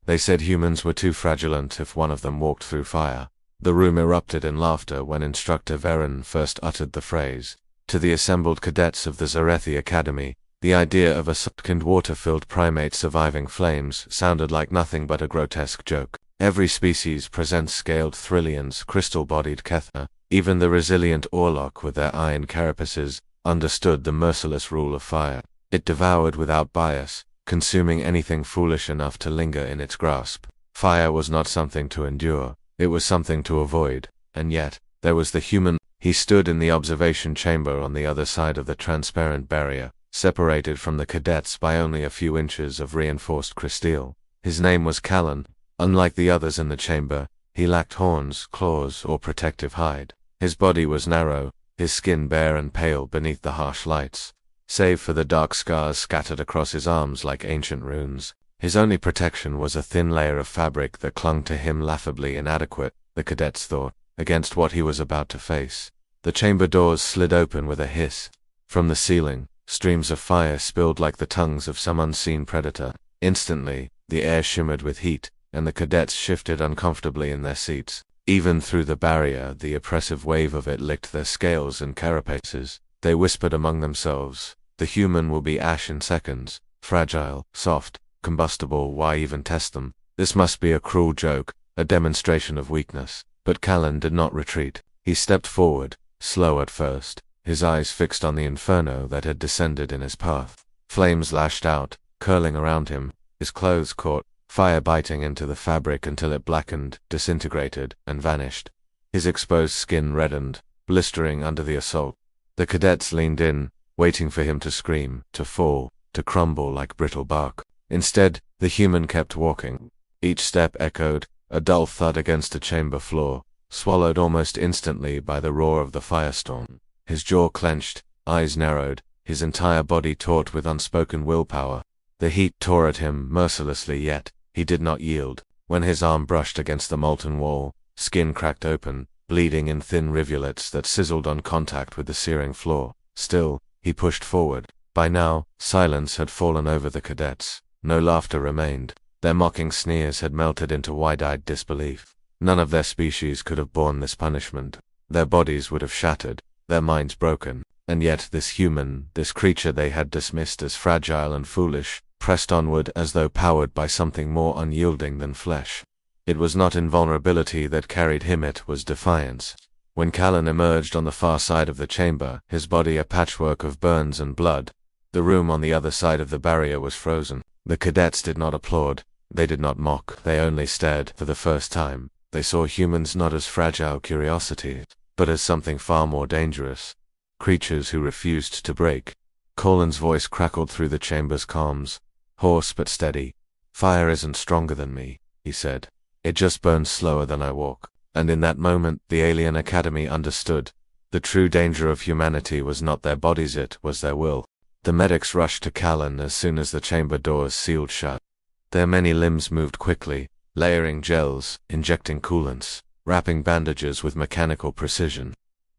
They said humans were too fraudulent if one of them walked through fire. The room erupted in laughter when Instructor Varen first uttered the phrase. To the assembled cadets of the Zarethi Academy, the idea of a second water-filled primate surviving flames sounded like nothing but a grotesque joke. Every species presents scaled Thrillians, crystal-bodied Ketha. Even the resilient Orlok with their iron carapaces understood the merciless rule of fire. It devoured without bias, consuming anything foolish enough to linger in its grasp. Fire was not something to endure, it was something to avoid, and yet, there was the human. He stood in the observation chamber on the other side of the transparent barrier, separated from the cadets by only a few inches of reinforced crysteel. His name was Callan. Unlike the others in the chamber, he lacked horns, claws, or protective hide. His body was narrow, his skin bare and pale beneath the harsh lights. Save for the dark scars scattered across his arms like ancient runes, his only protection was a thin layer of fabric that clung to him, laughably inadequate, the cadets thought, against what he was about to face. The chamber doors slid open with a hiss. From the ceiling, streams of fire spilled like the tongues of some unseen predator. Instantly, the air shimmered with heat, and the cadets shifted uncomfortably in their seats. Even through the barrier, the oppressive wave of it licked their scales and carapaces. They whispered among themselves, "The human will be ash in seconds. Fragile, soft, combustible, why even test them? This must be a cruel joke, a demonstration of weakness." But Callan did not retreat. He stepped forward, slow at first, his eyes fixed on the inferno that had descended in his path. Flames lashed out, curling around him, his clothes caught, fire biting into the fabric until it blackened, disintegrated, and vanished. His exposed skin reddened, blistering under the assault. The cadets leaned in, waiting for him to scream, to fall, to crumble like brittle bark. Instead, the human kept walking. Each step echoed, a dull thud against the chamber floor, swallowed almost instantly by the roar of the firestorm. His jaw clenched, eyes narrowed, his entire body taut with unspoken willpower. The heat tore at him mercilessly, yet he did not yield. When his arm brushed against the molten wall, skin cracked open, bleeding in thin rivulets that sizzled on contact with the searing floor. Still, he pushed forward. By now, silence had fallen over the cadets. No laughter remained. Their mocking sneers had melted into wide-eyed disbelief. None of their species could have borne this punishment. Their bodies would have shattered, their minds broken. And yet this human, this creature they had dismissed as fragile and foolish, pressed onward as though powered by something more unyielding than flesh. It was not invulnerability that carried him, it was defiance. When Callan emerged on the far side of the chamber, his body a patchwork of burns and blood, the room on the other side of the barrier was frozen. The cadets did not applaud, they did not mock, they only stared. For the first time, they saw humans not as fragile curiosities, but as something far more dangerous. Creatures who refused to break. Colin's voice crackled through the chamber's calms, hoarse but steady. "Fire isn't stronger than me," he said. "It just burns slower than I walk." And in that moment, the Alien Academy understood. The true danger of humanity was not their bodies, it was their will. The medics rushed to Callan as soon as the chamber doors sealed shut. Their many limbs moved quickly, layering gels, injecting coolants, wrapping bandages with mechanical precision.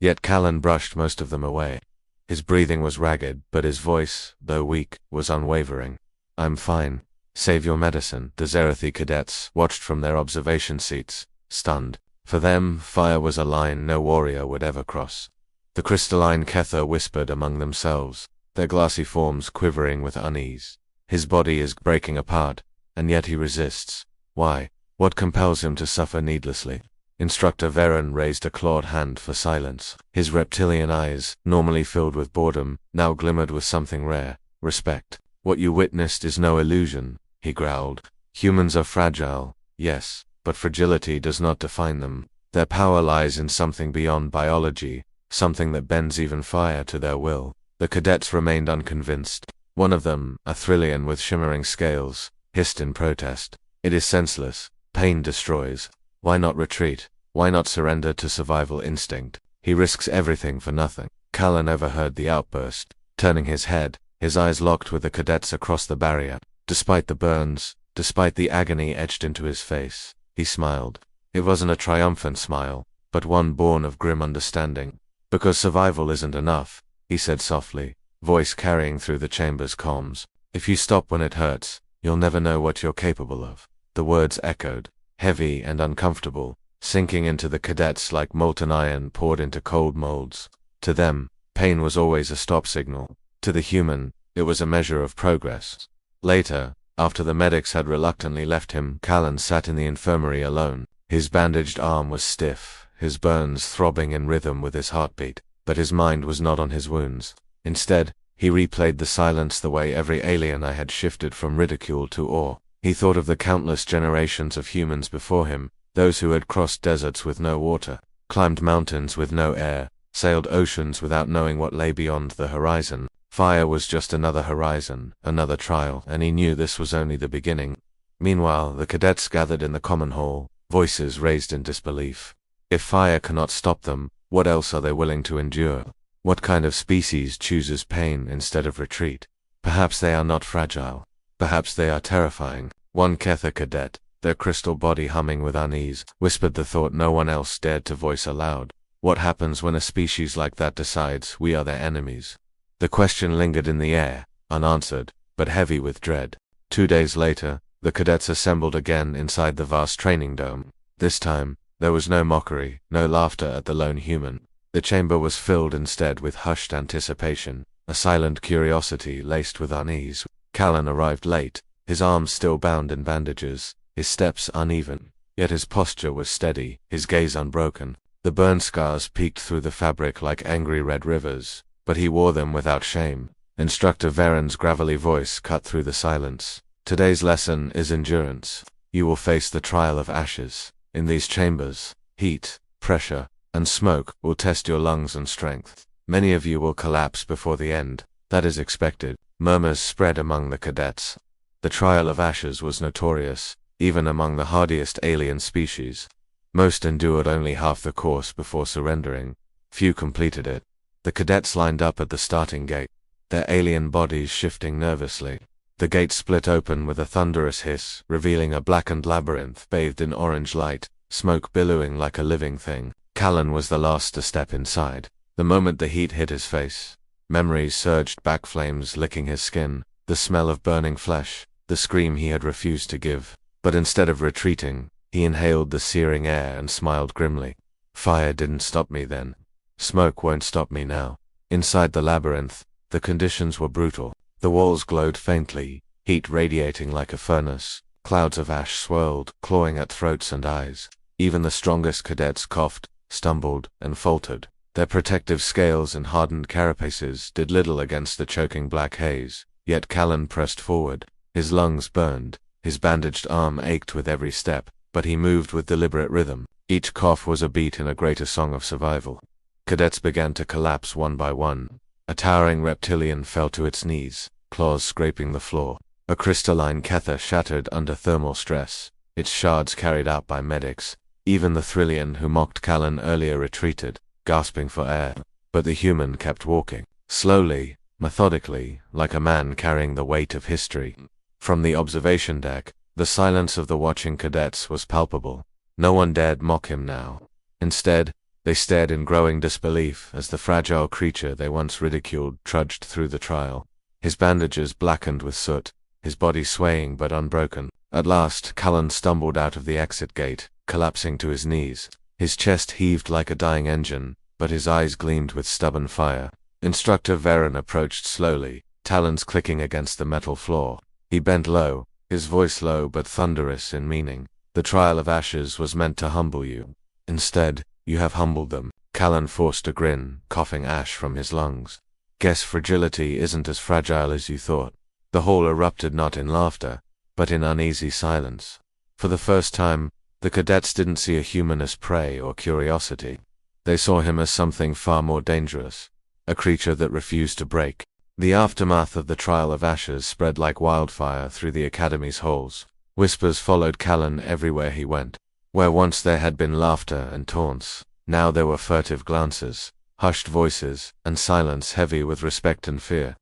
Yet Callan brushed most of them away. His breathing was ragged, but his voice, though weak, was unwavering. "I'm fine. Save your medicine." The Zarethi cadets watched from their observation seats, stunned. For them, fire was a line no warrior would ever cross. The crystalline Ketha whispered among themselves, their glassy forms quivering with unease. "His body is breaking apart, and yet he resists. Why? What compels him to suffer needlessly?" Instructor Varen raised a clawed hand for silence. His reptilian eyes, normally filled with boredom, now glimmered with something rare, respect. "What you witnessed is no illusion," he growled. "Humans are fragile, yes, but fragility does not define them. Their power lies in something beyond biology, something that bends even fire to their will." The cadets remained unconvinced. One of them, a Thrillian with shimmering scales, hissed in protest. "It is senseless. Pain destroys. Why not retreat? Why not surrender to survival instinct? He risks everything for nothing." Callan overheard the outburst. Turning his head, his eyes locked with the cadets across the barrier. Despite the burns, despite the agony etched into his face, he smiled. It wasn't a triumphant smile, but one born of grim understanding. "Because survival isn't enough," he said softly, voice carrying through the chamber's comms. "If you stop when it hurts, you'll never know what you're capable of." The words echoed, heavy and uncomfortable, sinking into the cadets like molten iron poured into cold molds. To them, pain was always a stop signal. To the human, it was a measure of progress. Later, after the medics had reluctantly left him, Callan sat in the infirmary alone. His bandaged arm was stiff, his burns throbbing in rhythm with his heartbeat, but his mind was not on his wounds. Instead, he replayed the silence the way every alien I had shifted from ridicule to awe. He thought of the countless generations of humans before him, those who had crossed deserts with no water, climbed mountains with no air, sailed oceans without knowing what lay beyond the horizon. Fire was just another horizon, another trial, and he knew this was only the beginning. Meanwhile, the cadets gathered in the common hall, voices raised in disbelief. If fire cannot stop them, what else are they willing to endure? What kind of species chooses pain instead of retreat? Perhaps they are not fragile. Perhaps they are terrifying. One Ketha cadet, their crystal body humming with unease, whispered the thought no one else dared to voice aloud. What happens when a species like that decides we are their enemies? The question lingered in the air, unanswered, but heavy with dread. 2 days later, the cadets assembled again inside the vast training dome. This time, there was no mockery, no laughter at the lone human. The chamber was filled instead with hushed anticipation, a silent curiosity laced with unease. Callan arrived late, his arms still bound in bandages, his steps uneven, yet his posture was steady, his gaze unbroken. The burn scars peeked through the fabric like angry red rivers, but he wore them without shame. Instructor Veron's gravelly voice cut through the silence. Today's lesson is endurance. You will face the trial of ashes. In these chambers, heat, pressure, and smoke will test your lungs and strength. Many of you will collapse before the end. That is expected. Murmurs spread among the cadets. The trial of ashes was notorious, even among the hardiest alien species. Most endured only half the course before surrendering. Few completed it. The cadets lined up at the starting gate, their alien bodies shifting nervously. The gate split open with a thunderous hiss, revealing a blackened labyrinth bathed in orange light, smoke billowing like a living thing. Callan was the last to step inside. The moment the heat hit his face, memories surged back, flames licking his skin, the smell of burning flesh, the scream he had refused to give. But instead of retreating, he inhaled the searing air and smiled grimly. Fire didn't stop me then. Smoke won't stop me now. Inside the labyrinth, the conditions were brutal. The walls glowed faintly, heat radiating like a furnace. Clouds of ash swirled, clawing at throats and eyes. Even the strongest cadets coughed, stumbled, and faltered. Their protective scales and hardened carapaces did little against the choking black haze. Yet Callan pressed forward. His lungs burned, his bandaged arm ached with every step, but he moved with deliberate rhythm. Each cough was a beat in a greater song of survival. Cadets began to collapse one by one. A towering reptilian fell to its knees, claws scraping the floor. A crystalline Ketha shattered under thermal stress, its shards carried out by medics. Even the Thrillian who mocked Callan earlier retreated, gasping for air. But the human kept walking, slowly, methodically, like a man carrying the weight of history. From the observation deck, the silence of the watching cadets was palpable. No one dared mock him now. Instead, they stared in growing disbelief as the fragile creature they once ridiculed trudged through the trial. His bandages blackened with soot, his body swaying but unbroken. At last, Callan stumbled out of the exit gate, collapsing to his knees. His chest heaved like a dying engine, but his eyes gleamed with stubborn fire. Instructor Veron approached slowly, talons clicking against the metal floor. He bent low, his voice low but thunderous in meaning. The trial of ashes was meant to humble you. Instead, you have humbled them. Callan forced a grin, coughing ash from his lungs. Guess fragility isn't as fragile as you thought. The hall erupted not in laughter, but in uneasy silence. For the first time, the cadets didn't see a human as prey or curiosity. They saw him as something far more dangerous, a creature that refused to break. The aftermath of the trial of ashes spread like wildfire through the academy's halls. Whispers followed Callan everywhere he went. Where once there had been laughter and taunts, now there were furtive glances, hushed voices, and silence heavy with respect and fear.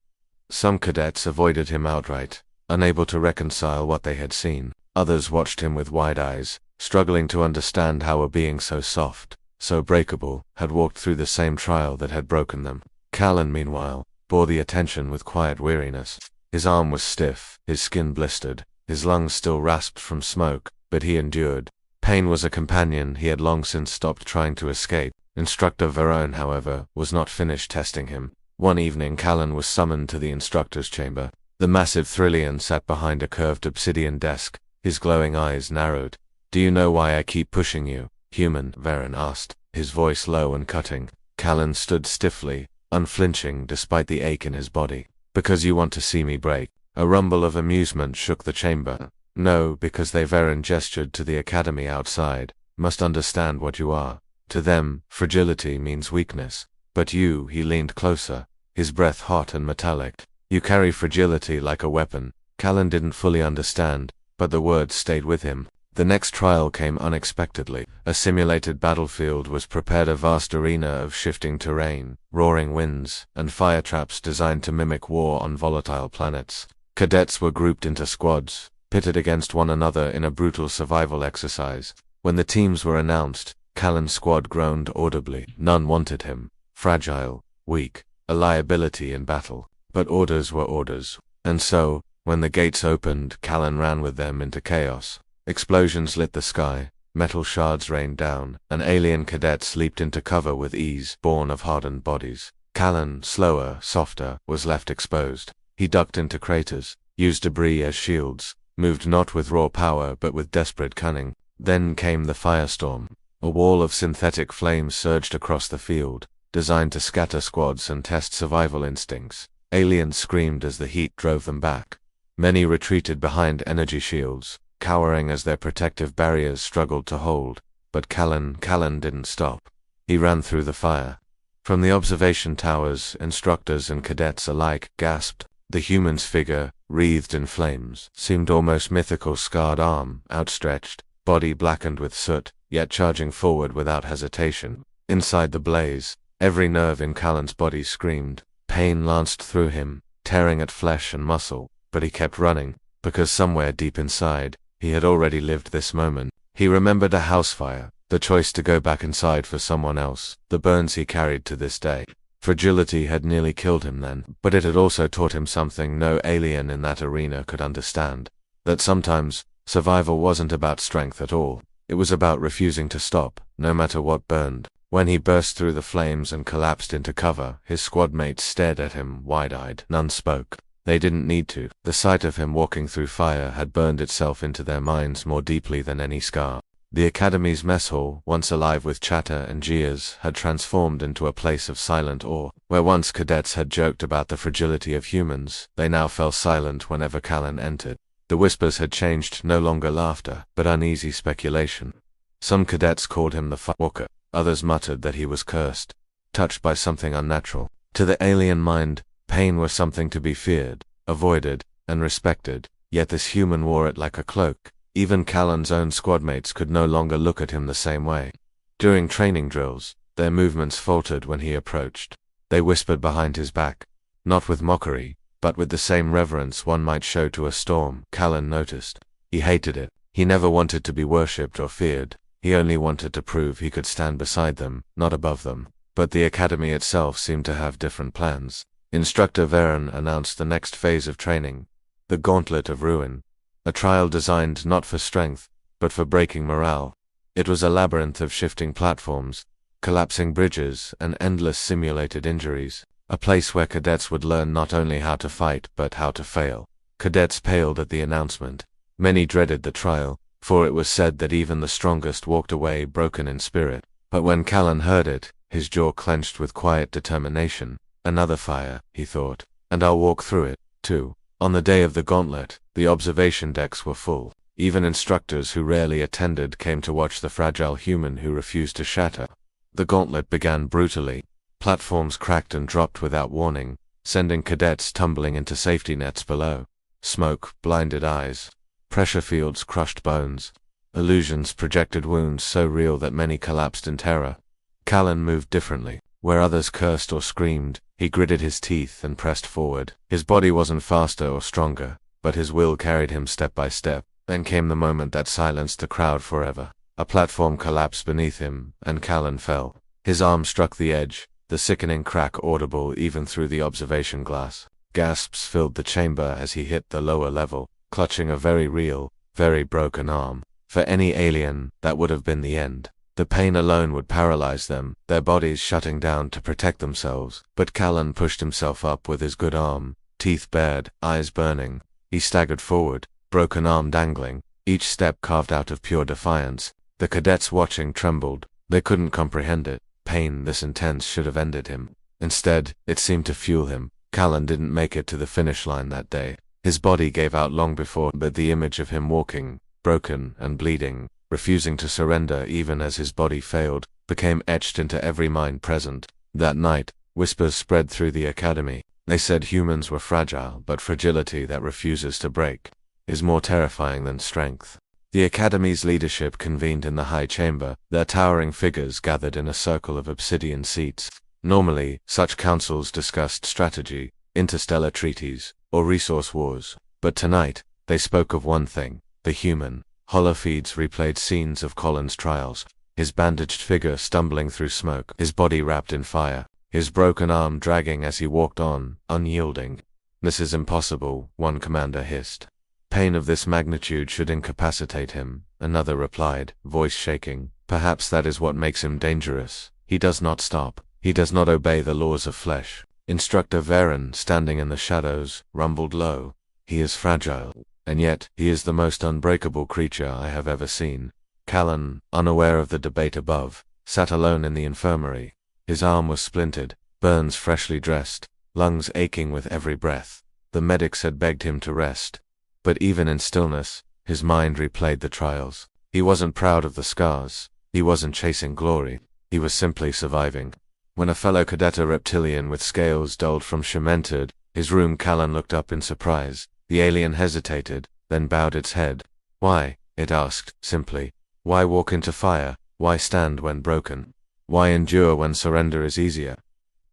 Some cadets avoided him outright, unable to reconcile what they had seen. Others watched him with wide eyes, struggling to understand how a being so soft, so breakable, had walked through the same trial that had broken them. Callan, meanwhile, bore the attention with quiet weariness. His arm was stiff, his skin blistered, His lungs still rasped from smoke, but he endured. Pain was a companion he had long since stopped trying to escape. Instructor Verone, however, was not finished testing him. One evening Callan was summoned to the instructor's chamber. The massive Thrillian sat behind a curved obsidian desk, his glowing eyes narrowed. "Do you know why I keep pushing you, human?" Verone asked, his voice low and cutting. Callan stood stiffly, unflinching despite the ache in his body. "Because you want to see me break." A rumble of amusement shook the chamber. "No, because they," Verone gestured to the academy outside, "must understand what you are. To them, fragility means weakness. But you," he leaned closer, his breath hot and metallic, "you carry fragility like a weapon." Callan didn't fully understand, but the words stayed with him. The next trial came unexpectedly. A simulated battlefield was prepared, a vast arena of shifting terrain, roaring winds, and fire traps designed to mimic war on volatile planets. Cadets were grouped into squads, pitted against one another in a brutal survival exercise. When the teams were announced, Callan's squad groaned audibly. None wanted him. Fragile, weak, a liability in battle. But orders were orders. And so, when the gates opened, Callan ran with them into chaos. Explosions lit the sky, metal shards rained down, and alien cadets leaped into cover with ease, born of hardened bodies. Callan, slower, softer, was left exposed. He ducked into craters, used debris as shields, moved not with raw power but with desperate cunning. Then came the firestorm. A wall of synthetic flames surged across the field, designed to scatter squads and test survival instincts. Aliens screamed as the heat drove them back. Many retreated behind energy shields, cowering as their protective barriers struggled to hold. But Callan didn't stop. He ran through the fire. From the observation towers, instructors and cadets alike gasped. The human's figure, wreathed in flames, seemed almost mythical, scarred arm, outstretched, body blackened with soot, yet charging forward without hesitation. Inside the blaze, every nerve in Callan's body screamed. Pain lanced through him, tearing at flesh and muscle, but he kept running, because somewhere deep inside, he had already lived this moment. He remembered a house fire, the choice to go back inside for someone else, the burns he carried to this day. Fragility had nearly killed him then, but it had also taught him something no alien in that arena could understand. That sometimes, survival wasn't about strength at all. It was about refusing to stop, no matter what burned. When he burst through the flames and collapsed into cover, his squad mates stared at him, wide-eyed. None spoke. They didn't need to. The sight of him walking through fire had burned itself into their minds more deeply than any scar. The academy's mess hall, once alive with chatter and jeers, had transformed into a place of silent awe. Where once cadets had joked about the fragility of humans, they now fell silent whenever Callan entered. The whispers had changed, no longer laughter, but uneasy speculation. Some cadets called him the Firewalker. Others muttered that he was cursed, touched by something unnatural. To the alien mind, pain was something to be feared, avoided, and respected, yet this human wore it like a cloak. Even Callan's own squadmates could no longer look at him the same way. During training drills, their movements faltered when he approached. They whispered behind his back, not with mockery, but with the same reverence one might show to a storm. Callan noticed. He hated it. He never wanted to be worshipped or feared. He only wanted to prove he could stand beside them, not above them. But the academy itself seemed to have different plans. Instructor Verone announced the next phase of training, the Gauntlet of Ruin. A trial designed not for strength, but for breaking morale. It was a labyrinth of shifting platforms, collapsing bridges, and endless simulated injuries. A place where cadets would learn not only how to fight, but how to fail. Cadets paled at the announcement. Many dreaded the trial, for it was said that even the strongest walked away broken in spirit. But when Callan heard it, his jaw clenched with quiet determination. Another fire, he thought, and I'll walk through it, too. On the day of the gauntlet, the observation decks were full. Even instructors who rarely attended came to watch the fragile human who refused to shatter. The gauntlet began brutally. Platforms cracked and dropped without warning, sending cadets tumbling into safety nets below. Smoke blinded eyes. Pressure fields crushed bones. Illusions projected wounds so real that many collapsed in terror. Callan moved differently. Where others cursed or screamed, he gritted his teeth and pressed forward. His body wasn't faster or stronger, but his will carried him step by step. Then came the moment that silenced the crowd forever. A platform collapsed beneath him, and Callan fell. His arm struck the edge, the sickening crack audible even through the observation glass. Gasps filled the chamber as he hit the lower level. clutching a very real, very broken arm. For any alien, that would have been the end. The pain alone would paralyze them, their bodies shutting down to protect themselves. But Callan pushed himself up with his good arm, teeth bared, eyes burning. He staggered forward, broken arm dangling, each step carved out of pure defiance. The cadets watching trembled. They couldn't comprehend it. Pain this intense should have ended him. Instead, it seemed to fuel him. Callan didn't make it to the finish line that day. His body gave out long before, but the image of him walking, broken and bleeding, refusing to surrender even as his body failed, became etched into every mind present. That night, whispers spread through the academy. They said humans were fragile, but fragility that refuses to break is more terrifying than strength. The academy's leadership convened in the high chamber, their towering figures gathered in a circle of obsidian seats. Normally, such councils discussed strategy, interstellar treaties, or resource wars. But tonight, they spoke of one thing: the human. Holofeeds replayed scenes of Colin's trials, his bandaged figure stumbling through smoke, his body wrapped in fire, his broken arm dragging as he walked on, unyielding. "This is impossible," one commander hissed. "Pain of this magnitude should incapacitate him," another replied, voice shaking. "Perhaps that is what makes him dangerous. He does not stop. He does not obey the laws of flesh." Instructor Varen, standing in the shadows, rumbled low. "He is fragile, and yet he is the most unbreakable creature I have ever seen." Callan, unaware of the debate above, sat alone in the infirmary. His arm was splintered, burns freshly dressed, lungs aching with every breath. The medics had begged him to rest. But even in stillness, his mind replayed the trials. He wasn't proud of the scars. He wasn't chasing glory. He was simply surviving. When a fellow cadet, a reptilian with scales dulled from shame, entered his room, Callan looked up in surprise. The alien hesitated, then bowed its head. "Why?" it asked, simply. "Why walk into fire? Why stand when broken? Why endure when surrender is easier?"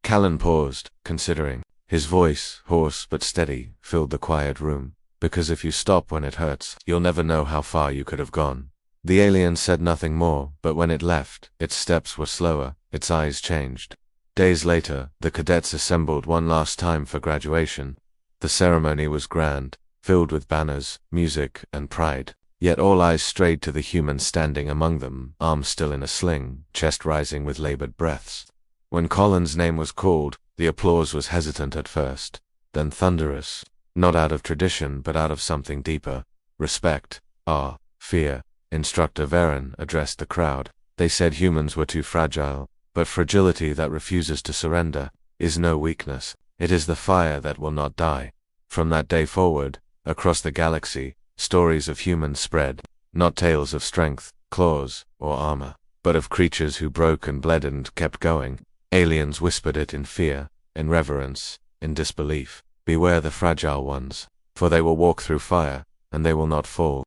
Callan paused, considering. His voice, hoarse but steady, filled the quiet room. "Because if you stop when it hurts, you'll never know how far you could have gone." The alien said nothing more, but when it left, its steps were slower, its eyes changed. Days later, the cadets assembled one last time for graduation. The ceremony was grand, filled with banners, music, and pride. Yet all eyes strayed to the human standing among them, arm still in a sling, chest rising with labored breaths. When Colin's name was called, the applause was hesitant at first, then thunderous, not out of tradition but out of something deeper: respect, awe, fear. Instructor Varen addressed the crowd. They said humans were too fragile, but fragility that refuses to surrender is no weakness. It is the fire that will not die. From that day forward, across the galaxy, stories of humans spread, not tales of strength, claws, or armor, but of creatures who broke and bled and kept going. Aliens whispered it in fear, in reverence, in disbelief. "Beware the fragile ones, for they will walk through fire, and they will not fall."